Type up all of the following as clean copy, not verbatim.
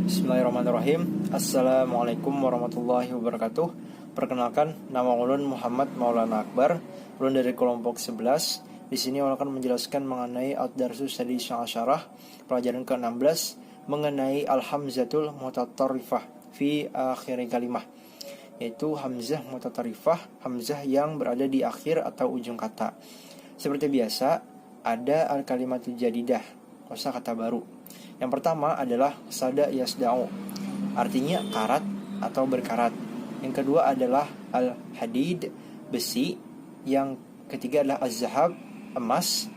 Bismillahirrahmanirrahim. Assalamualaikum warahmatullahi wabarakatuh. Perkenalkan, nama ulun Muhammad Maulana Akbar. Ulun dari kelompok 11. Di sini ulun akan menjelaskan mengenai Ad-Darsus Sadis Asyarah, pelajaran ke-16 mengenai Al-Hamzatul Mutatarrifah fi akhir kalimah, yaitu hamzah mutatarrifah, hamzah yang berada di akhir atau ujung kata. Seperti biasa, ada al-kalimatul jadidah, kosakata baru. Yang pertama adalah sada yasda'u, artinya karat atau berkarat. Yang kedua adalah al-hadid, besi. Yang ketiga adalah az-zahab, emas.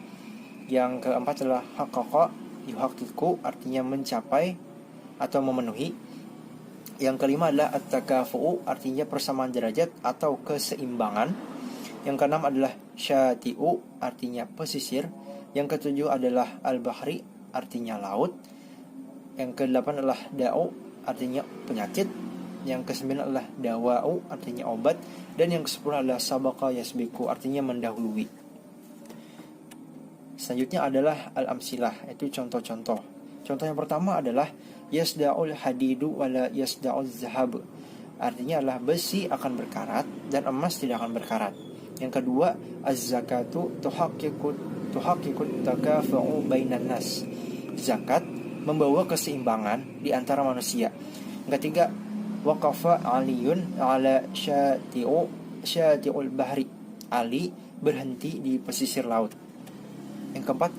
Yang keempat adalah haqqaqa, yuhaqqiqu, artinya mencapai atau memenuhi. Yang kelima adalah at-takafu'u, artinya persamaan derajat atau keseimbangan. Yang keenam adalah syati'u, artinya pesisir. Yang ketujuh adalah al-bahri, artinya laut. Yang kedelapan adalah da'u, artinya penyakit. Yang kesembilan adalah dawa'u, artinya obat. Dan yang kesepuluh adalah sabaqa yasbiku, artinya mendahului. Selanjutnya adalah al-amsilah, itu contoh-contoh. Contoh yang pertama adalah yasda'ul hadidu wala yasda'ul zahab, artinya adalah besi akan berkarat dan emas tidak akan berkarat. Yang kedua, az-zakatu tuhaqqiqut takafu'u bainan nas, zakat membawa keseimbangan di antara manusia. Yang ketiga, waqafa aliyun ala syati'ul bahri, Ali berhenti di pesisir laut. Yang keempat,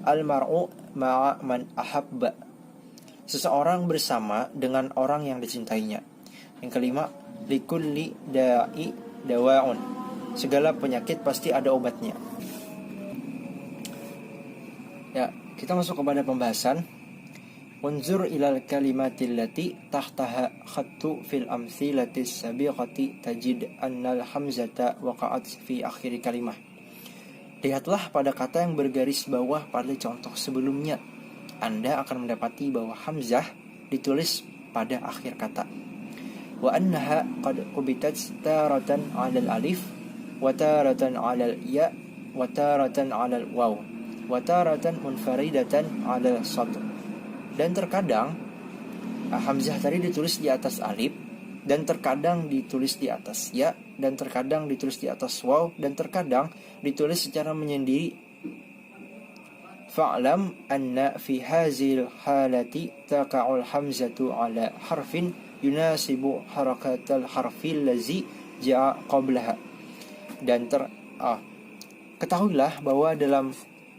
al-mar'u ma'a man ahabba, seseorang bersama dengan orang yang dicintainya. Yang kelima, likulli da'i dawa'un, segala penyakit pasti ada obatnya. Ya, kita masuk kepada pembahasan. Unzur ilal kalimatil lati tahtaha khattu fil amthilati sabiqati tajid annal hamzata waqa'at fi akhir kalimah. Lihatlah pada kata yang bergaris bawah pada contoh sebelumnya. Anda akan mendapati bahwa hamzah ditulis pada akhir kata. Wa annaha qad qubitat taratan 'alal alif wa taratan 'alal ya wa taratan 'alal waw wa taratan munfaridatan 'alal sadr. Dan terkadang hamzah tadi ditulis di atas alif, dan terkadang ditulis di atas ya, dan terkadang ditulis di atas waw, dan terkadang ditulis secara menyendiri. Fa'lam anna fi hazil halati taqa'ul hamzatu ala harfin yunasibu harakatal harfil lazi ja'a qablaha. Dan ketahuilah bahwa dalam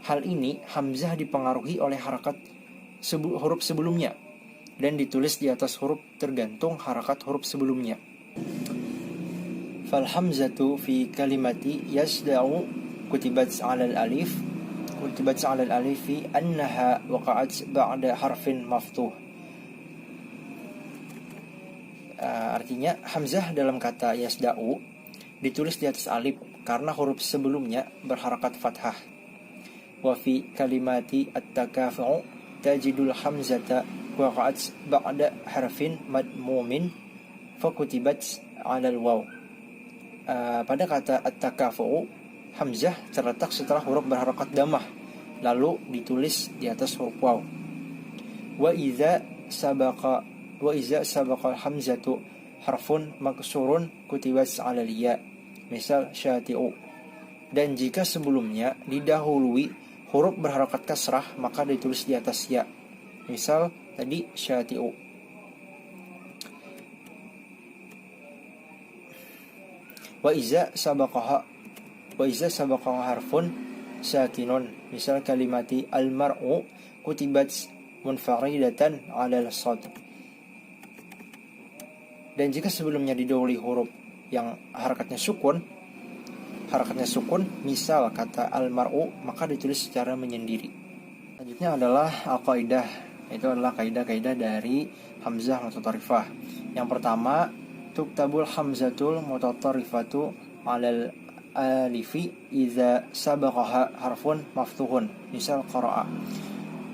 hal ini hamzah dipengaruhi oleh harakat huruf sebelumnya dan ditulis di atas huruf tergantung harakat huruf sebelumnya. Fal hamzatu fi kalimati yasda'u kutibat 'alal alif fi annaha waqa'at ba'da harfin maftuh. Artinya hamzah dalam kata yasda'u ditulis di atas alif karena huruf sebelumnya berharakat fathah. Wa fi kalimati at-takafu'u tajidul hamzata waqa'at ba'da harfin madmumin fakutibat 'alal waw. Pada kata at-takafu'u, hamzah terletak setelah huruf berharakat dhammah lalu ditulis di atas huruf waw. Wa idza sabaqa al-hamzatu harfun maksurun kutibat 'alal ya, misal syati'u. Dan jika sebelumnya didahului huruf berharakat kasrah maka ditulis di atas ya, misal tadi syati'u. Wa iza sabaqaha harfun sakinun, misal kalimati al-mar'u kutibat munfaridatan 'alal sadr. Dan jika sebelumnya didahului huruf yang harakatnya sukun, misal kata al-mar'u, maka ditulis secara menyendiri. Selanjutnya adalah al-qaidah, itu adalah kaidah-kaidah dari hamzah mutatarrifah. Yang pertama, tuktabul hamzatul mutatarrifatu 'alal alifi idza sabaqaha harfun maftuhun, misal qara'a.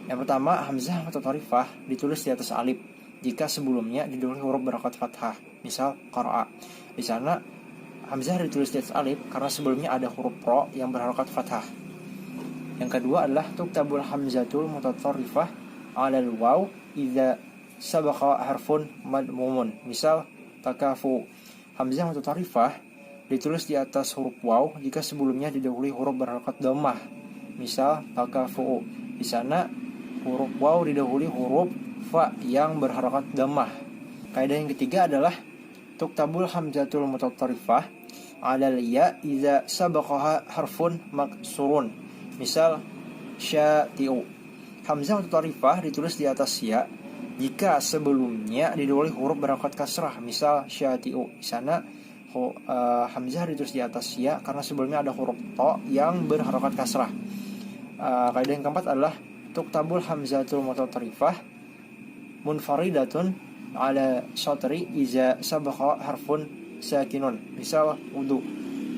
Yang pertama, hamzah mutatarrifah ditulis di atas alif jika sebelumnya didahului huruf berharakat fathah, misal qara'a. Di sana hamzah ditulis di atas alif karena sebelumnya ada huruf ro yang berharakat fathah. Yang kedua adalah tuktabul hamzatul mutatarrifah 'alal waw idza sabaqa harfun madmumun. Misal takafu. Hamzah mutatarifah ditulis di atas huruf waw jika sebelumnya didahului huruf berharakat dhammah. Misal takafu. Di sana huruf waw didahului huruf fa yang berharakat dhammah. Kaidah yang ketiga adalah tuktabul hamzatul mutatarifah 'alal ya idza sabaqaha harfun maksurun. Misal syati'u. Hamzah mutatarifah ditulis di atas ya jika sebelumnya didahului huruf berharakat kasrah. Misal syati'u. Di sana hamzah ditulis di atas ya karena sebelumnya ada huruf to yang berharakat kasrah. Kaidah yang keempat adalah tuktabul hamzatul mutatarifah munfaridatun ala syatri iza sabaqa harfun sakinun. Misal wudu.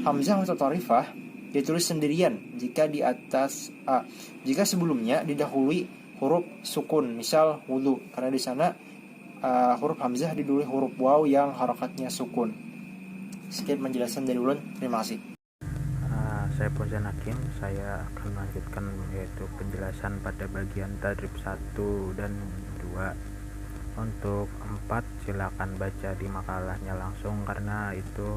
Hamzah mutatarifah ditulis sendirian jika di atas a jika sebelumnya didahului huruf sukun. Misal wudu, karena di sana huruf hamzah didahului huruf waw yang harakatnya sukun. Sekian penjelasan dari ulun. Terima kasih. Saya Fauzan Hakim. Saya akan melanjutkan yaitu penjelasan pada bagian tadrib 1 dan 2. Untuk 4 silakan baca di makalahnya langsung karena itu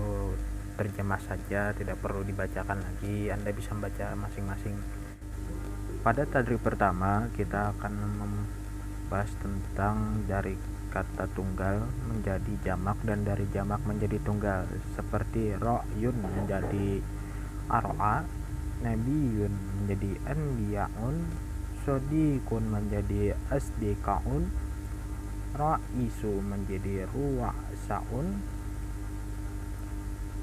terjemah saja, tidak perlu dibacakan lagi. Anda bisa membaca masing-masing. Pada tadrib pertama kita akan membahas tentang dari kata tunggal menjadi jamak dan dari jamak menjadi tunggal, seperti ra'yun menjadi ar'a, nabiyun menjadi anbiya'un, sodiqun menjadi asdiqa'un, ra'isu menjadi ruwa'sa'un,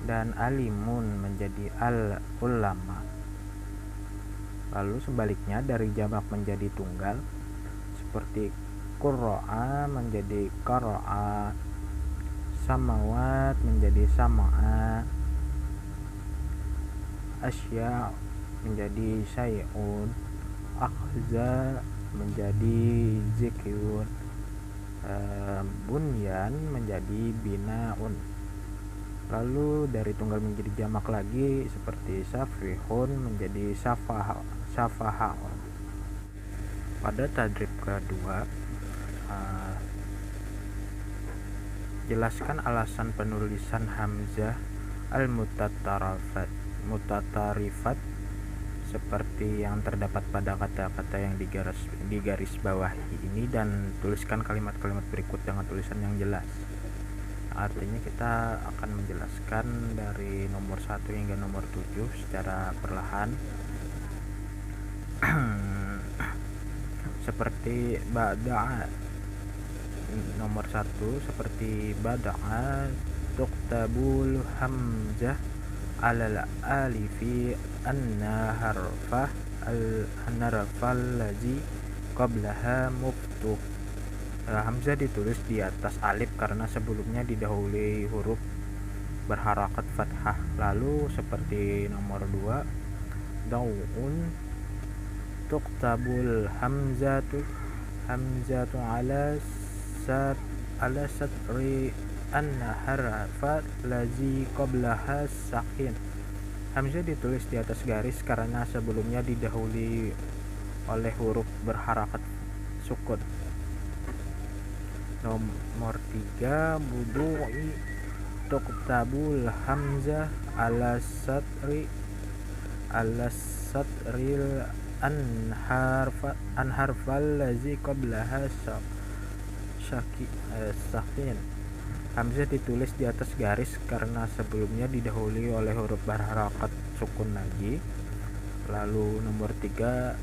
dan alimun menjadi al-ulama. Lalu sebaliknya dari jamak menjadi tunggal, seperti qurra'a menjadi qara'a, samawat menjadi sama'a, asya menjadi syai'un, akhza menjadi zikrun, bunyan menjadi binaun. Lalu dari tunggal menjadi jamak lagi, seperti safihun menjadi safaha. Pada tadrib kedua, jelaskan alasan penulisan hamzah al-mutatarifat seperti yang terdapat pada kata-kata yang digaris bawahi ini, dan tuliskan kalimat-kalimat berikut dengan tulisan yang jelas. Artinya kita akan menjelaskan dari nomor 1 hingga nomor 7 secara perlahan. Seperti bada'a, nomor 1 seperti bada'a tuktabul hamzah alal alifi anna harfah al-harfallazi qablaha muftuh. Hamzah ditulis di atas alif karena sebelumnya didahului huruf berharakat fathah. Lalu seperti nomor 2, daun tuktabul hamzatu ala satri anna harfa lazi qablaha sakin. Hamzah ditulis di atas garis karena sebelumnya didahului oleh huruf berharakat sukun. Nomor 3, budu'i tuktabul hamzah ala satril anharfal lazi qablaha sakin. Hamzah ditulis di atas garis karena sebelumnya didahului oleh huruf berharakat sukun lagi. Lalu nomor 3,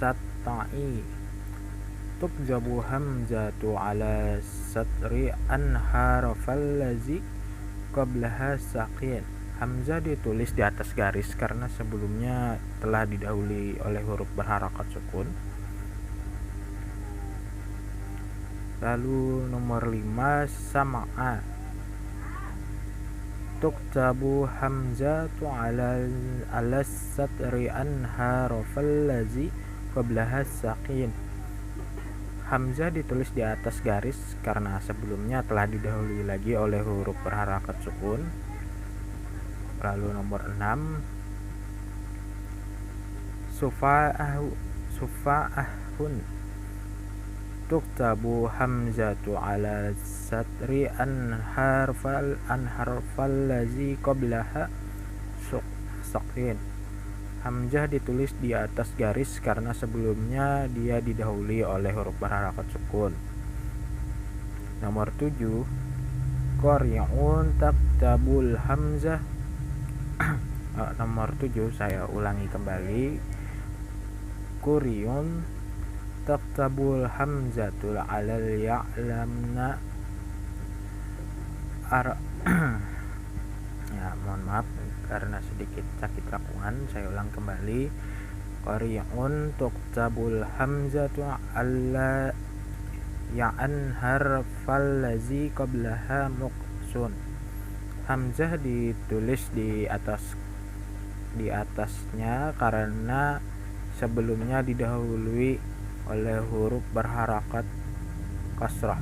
satai tukjabu hamzatu ala satri anharfal lazi qablaha sakin. Hamzah ditulis di atas garis karena sebelumnya telah didahului oleh huruf berharakat sukun. Lalu nomor 5, sama'a tuktabu hamzatu ala satri anharfal lazi qablaha sakin. Hamzah ditulis di atas garis karena sebelumnya telah didahului lagi oleh huruf berharakat sukun. Lalu nomor 6, sufa'ahun tuktabu hamzatu ala satri an harfal lazi qablaha sakin. Hamzah ditulis di atas garis karena sebelumnya dia didahului oleh huruf berharakat sukun. Nomor 7, qari'un taktabul hamzah. Nomor 7 saya ulangi kembali. Qari'un taktabul hamzatul alal ya'lamna ya, mohon maaf karena sedikit sakit rakungan, saya ulang kembali. Qari'un tuktabul hamzatu alla ya'an harfal lazi qablaha muqsun. Hamzah ditulis di atasnya karena sebelumnya didahului oleh huruf berharakat kasrah.